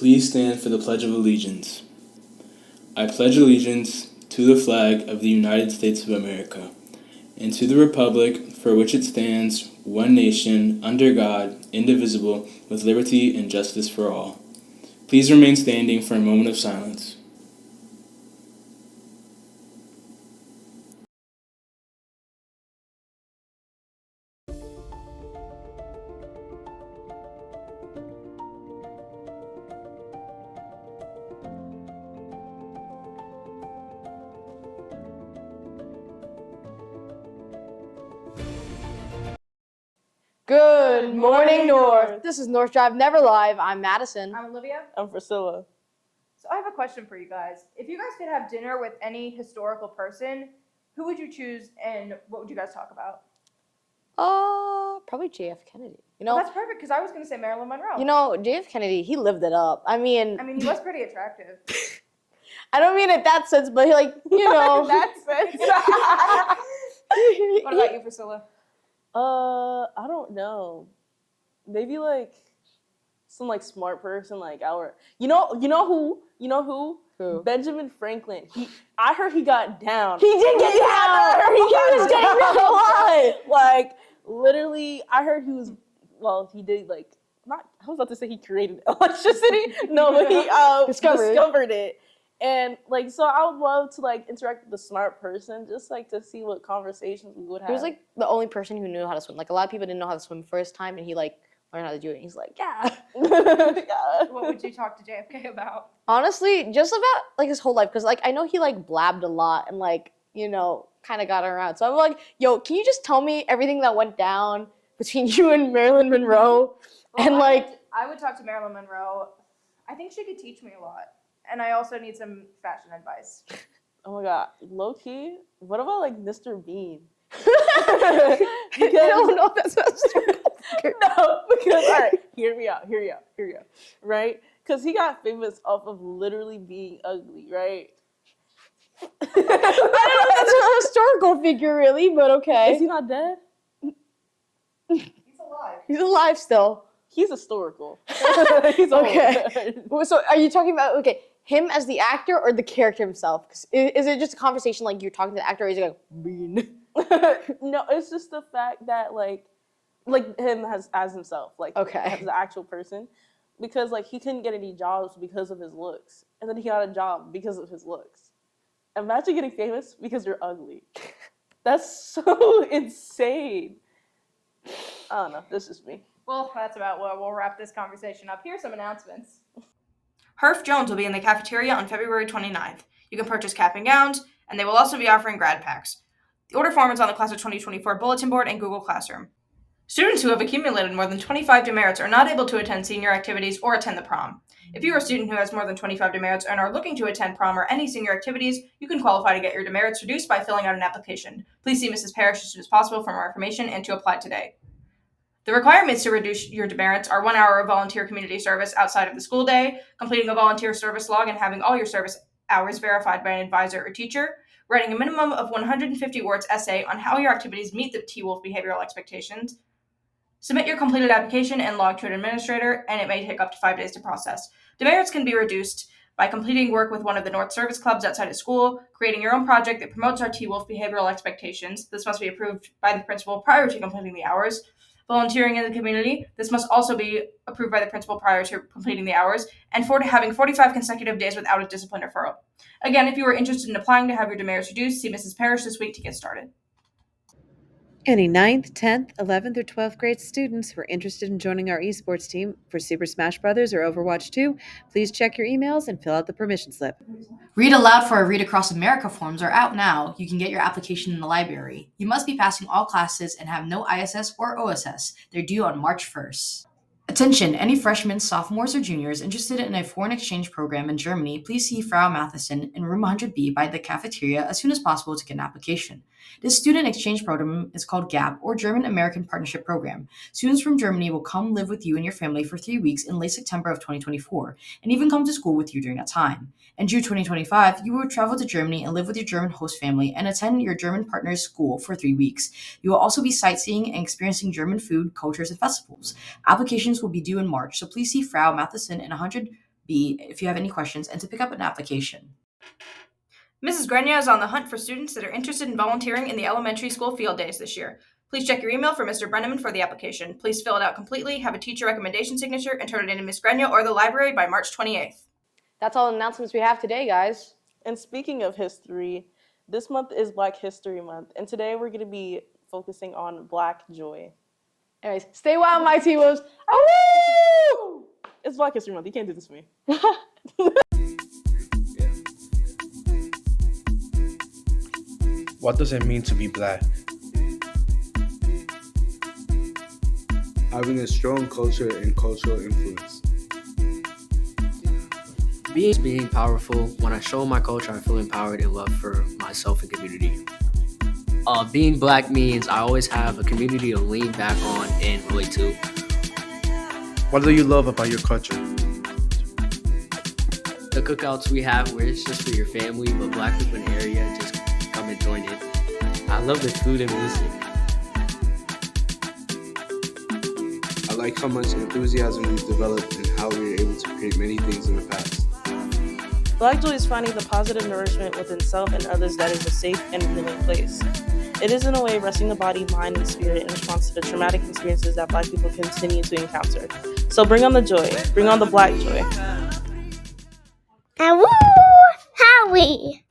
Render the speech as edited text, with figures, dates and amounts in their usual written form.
Please stand for the Pledge of Allegiance. I pledge allegiance to the flag of the United States of America and to the republic for which it stands, one nation, under God, indivisible, with liberty and justice for all. Please remain standing for a moment of silence. Good morning, North. This is North Drive Never Live. I'm Madison. I'm Olivia. I'm Priscilla. So I have a question for you guys. If you guys could have dinner with any historical person, who would you choose and what would you guys talk about? Probably JF Kennedy. You know, Well, that's perfect because I was going to say Marilyn Monroe. JF Kennedy, he lived it up. I mean, he was pretty attractive. I don't mean it that sense, but That sense. What about you, Priscilla? I don't know. Maybe like some like smart person like our. You know who? Who? Benjamin Franklin. I heard he got down. He did get down. He was getting down a lot. Like literally, I heard he was. Well, he did like not. I was about to say he created electricity. No, but he discovered it. And like, so I would love to like interact with a smart person, just like to see what conversations we would have. He was like the only person who knew how to swim. Like a lot of people didn't know how to swim first time, and he like learned how to do it. And he's like, yeah. What would you talk to JFK about? Honestly, just about like his whole life, because like I know he like blabbed a lot and like kind of got around. So I'm like, yo, can you just tell me everything that went down between you and Marilyn Monroe? Well, And like, I would talk to Marilyn Monroe. I think she could teach me a lot. And I also need some fashion advice. Oh my god, low key. What about like Mr. Bean? I don't know if that's No, because all right, hear me out. Right? Because he got famous off of literally being ugly, right? I don't know if that's a historical figure, really, but okay. Is he not dead? He's alive. He's alive still. He's historical. He's Okay. So are you talking about him as the actor or the character himself? 'Cause is it just a conversation like you're talking to the actor, or is it like Bean? No, it's just the fact that like him as himself, like as the actual person, because like he couldn't get any jobs because of his looks, and then he got a job because of his looks. Imagine getting famous because you're ugly. That's so insane. I don't know. This is me. Well, that's about what we'll wrap this conversation up. Here's some announcements. Herff Jones will be in the cafeteria on February 29th. You can purchase cap and gowns, and they will also be offering grad packs. The order form is on the Class of 2024 bulletin board and Google Classroom. Students who have accumulated more than 25 demerits are not able to attend senior activities or attend the prom. If you are a student who has more than 25 demerits and are looking to attend prom or any senior activities, you can qualify to get your demerits reduced by filling out an application. Please see Mrs. Parrish as soon as possible for more information and to apply today. The requirements to reduce your demerits are 1 hour of volunteer community service outside of the school day, completing a volunteer service log and having all your service hours verified by an advisor or teacher, writing a minimum of 150 words essay on how your activities meet the T-Wolf behavioral expectations. Submit your completed application and log to an administrator, and it may take up to 5 days to process. Demerits can be reduced by completing work with one of the North Service Clubs outside of school, creating your own project that promotes our T-Wolf behavioral expectations. This must be approved by the principal prior to completing the hours. Volunteering in the community. This must also be approved by the principal prior to completing the hours, and having 45 consecutive days without a discipline referral. Again, if you are interested in applying to have your demerits reduced, see Mrs. Parrish this week to get started. Any 9th, 10th, 11th, or 12th grade students who are interested in joining our esports team for Super Smash Bros. Or Overwatch 2, please check your emails and fill out the permission slip. Read Aloud for our Read Across America forms are out now. You can get your application in the library. You must be passing all classes and have no ISS or OSS. They're due on March 1st. Attention, any freshmen, sophomores, or juniors interested in a foreign exchange program in Germany, please see Frau Matheson in room 100B by the cafeteria as soon as possible to get an application. This student exchange program is called GAP, or German American Partnership Program. Students from Germany will come live with you and your family for 3 weeks in late September of 2024, and even come to school with you during that time. In June 2025, you will travel to Germany and live with your German host family and attend your German partner's school for 3 weeks. You will also be sightseeing and experiencing German food, cultures, and festivals. Applications will be due in March, so please see Frau Matheson in 100 B, if you have any questions, and to pick up an application. Mrs. Grenia is on the hunt for students that are interested in volunteering in the elementary school field days this year. Please check your email for Mr. Brenneman for the application. Please fill it out completely, have a teacher recommendation signature, and turn it in to Ms. Grenia or the library by March 28th. That's all the announcements we have today, guys. And speaking of history, this month is Black History Month, and today we're going to be focusing on Black joy. Anyways, stay wild, my T-Wolves. Woo! It's Black History Month. You can't do this to me. What does it mean to be Black? Having a strong culture and cultural influence. Being powerful. When I show my culture, I feel empowered and love for myself and community. Being Black means I always have a community to lean back on and relate to. What do you love about your culture? The cookouts we have where it's just for your family, but Black people in the area just come and join it. I love the food and music. I like how much enthusiasm we've developed and how we were able to create many things in the past. Black joy is finding the positive nourishment within self and others that is a safe and healing place. It is in a way resting the body, mind, and spirit in response to the traumatic experiences that Black people continue to encounter. So bring on the joy. Bring on the Black joy. Woo! Howie!